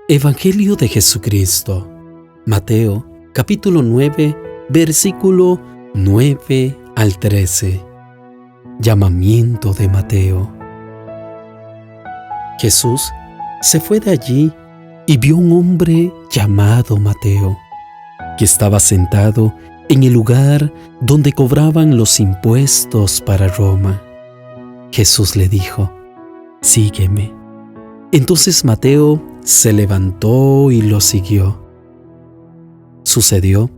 Evangelio de Jesucristo, Mateo, capítulo 9, versículo 9 al 13. Llamamiento de Mateo. Jesús se fue de allí y vio un hombre llamado Mateo, que estaba sentado en el lugar donde cobraban los impuestos para Roma. Jesús le dijo: «Sígueme». Entonces Mateo se levantó y lo siguió. Sucedió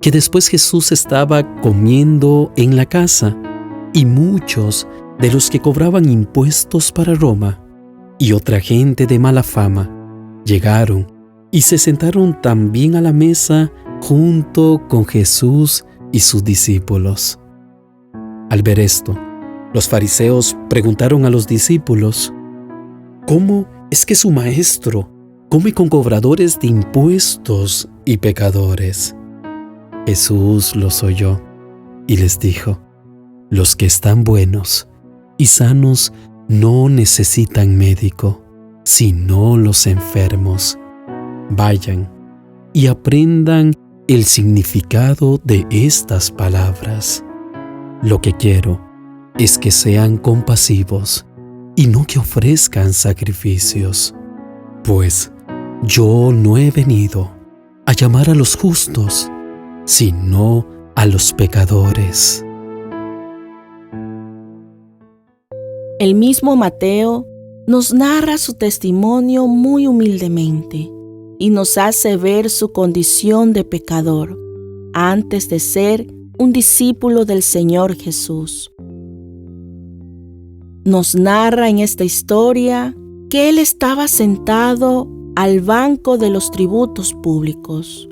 que después Jesús estaba comiendo en la casa, y muchos de los que cobraban impuestos para Roma y otra gente de mala fama llegaron y se sentaron también a la mesa junto con Jesús y sus discípulos. Al ver esto, los fariseos preguntaron a los discípulos: «¿Cómo es que su maestro come con cobradores de impuestos y pecadores?» Jesús los oyó y les dijo: «Los que están buenos y sanos no necesitan médico, sino los enfermos. Vayan y aprendan el significado de estas palabras. Lo que quiero es que sean compasivos y no que ofrezcan sacrificios, pues yo no he venido a llamar a los justos, sino a los pecadores». El mismo Mateo nos narra su testimonio muy humildemente y nos hace ver su condición de pecador antes de ser un discípulo del Señor Jesús. Nos narra en esta historia que él estaba sentado al banco de los tributos públicos,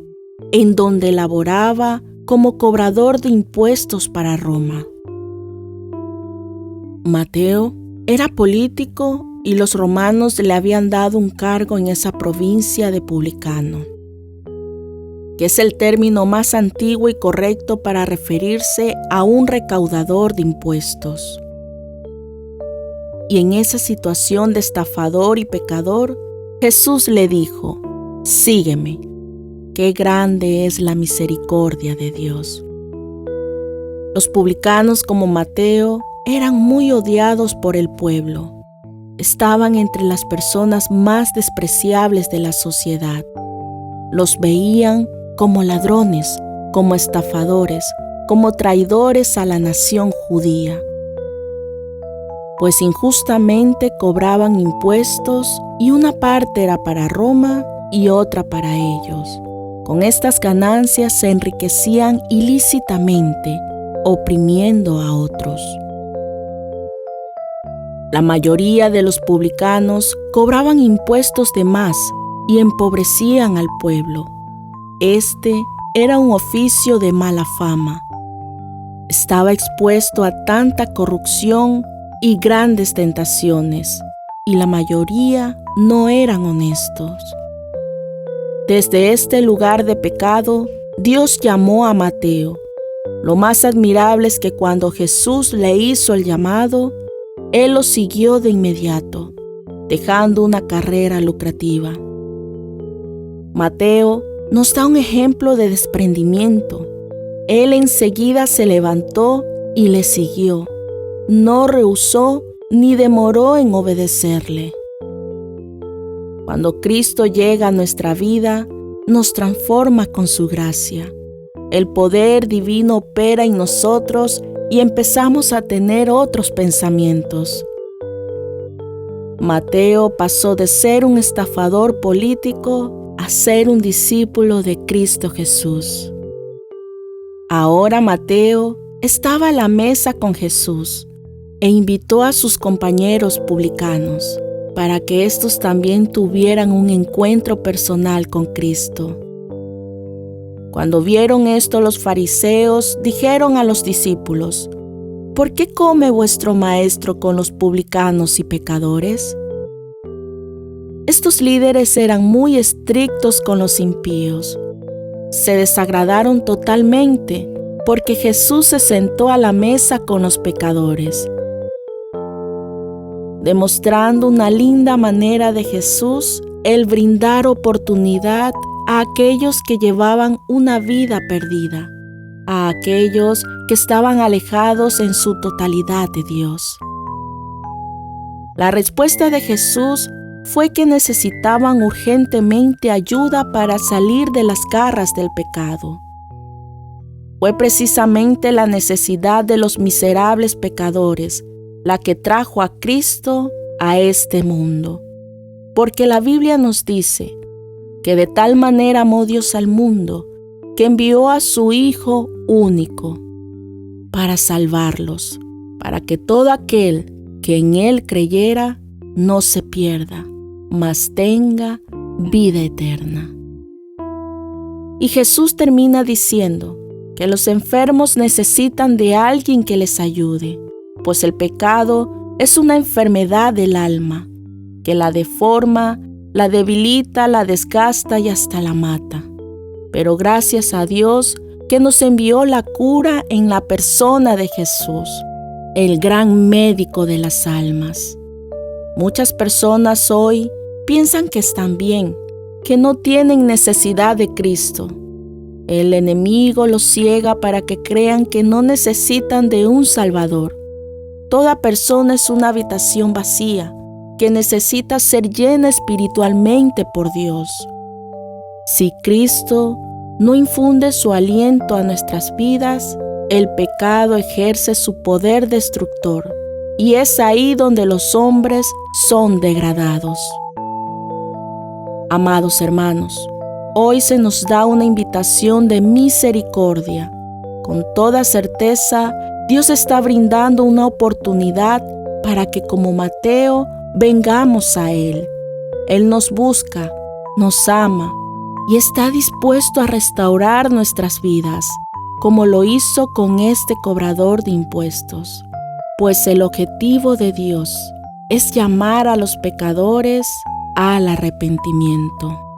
en donde laboraba como cobrador de impuestos para Roma. Mateo era político y los romanos le habían dado un cargo en esa provincia de publicano, que es el término más antiguo y correcto para referirse a un recaudador de impuestos. Y en esa situación de estafador y pecador, Jesús le dijo: «Sígueme». Qué grande es la misericordia de Dios. Los publicanos como Mateo eran muy odiados por el pueblo. Estaban entre las personas más despreciables de la sociedad. Los veían como ladrones, como estafadores, como traidores a la nación judía, pues injustamente cobraban impuestos y una parte era para Roma y otra para ellos. Con estas ganancias se enriquecían ilícitamente, oprimiendo a otros. La mayoría de los publicanos cobraban impuestos de más y empobrecían al pueblo. Este era un oficio de mala fama. Estaba expuesto a tanta corrupción y grandes tentaciones, y la mayoría no eran honestos. Desde este lugar de pecado, Dios llamó a Mateo. Lo más admirable es que cuando Jesús le hizo el llamado, él lo siguió de inmediato, dejando una carrera lucrativa. Mateo nos da un ejemplo de desprendimiento. Él enseguida se levantó y le siguió. No rehusó ni demoró en obedecerle. Cuando Cristo llega a nuestra vida, nos transforma con su gracia. El poder divino opera en nosotros y empezamos a tener otros pensamientos. Mateo pasó de ser un estafador político a ser un discípulo de Cristo Jesús. Ahora Mateo estaba a la mesa con Jesús e invitó a sus compañeros publicanos para que estos también tuvieran un encuentro personal con Cristo. Cuando vieron esto, los fariseos dijeron a los discípulos: «¿Por qué come vuestro maestro con los publicanos y pecadores?». Estos líderes eran muy estrictos con los impíos. Se desagradaron totalmente porque Jesús se sentó a la mesa con los pecadores. Demostrando una linda manera de Jesús el brindar oportunidad a aquellos que llevaban una vida perdida, a aquellos que estaban alejados en su totalidad de Dios. La respuesta de Jesús fue que necesitaban urgentemente ayuda para salir de las garras del pecado. Fue precisamente la necesidad de los miserables pecadores la que trajo a Cristo a este mundo. Porque la Biblia nos dice que de tal manera amó Dios al mundo que envió a su Hijo único para salvarlos, para que todo aquel que en Él creyera no se pierda, mas tenga vida eterna. Y Jesús termina diciendo que los enfermos necesitan de alguien que les ayude, pues el pecado es una enfermedad del alma, que la deforma, la debilita, la desgasta y hasta la mata. Pero gracias a Dios que nos envió la cura en la persona de Jesús, el gran médico de las almas. Muchas personas hoy piensan que están bien, que no tienen necesidad de Cristo. El enemigo los ciega para que crean que no necesitan de un Salvador. Toda persona es una habitación vacía que necesita ser llena espiritualmente por Dios. Si Cristo no infunde su aliento a nuestras vidas, el pecado ejerce su poder destructor, y es ahí donde los hombres son degradados. Amados hermanos, hoy se nos da una invitación de misericordia. Con toda certeza, Dios está brindando una oportunidad para que como Mateo vengamos a Él. Él nos busca, nos ama y está dispuesto a restaurar nuestras vidas, como lo hizo con este cobrador de impuestos. Pues el objetivo de Dios es llamar a los pecadores al arrepentimiento.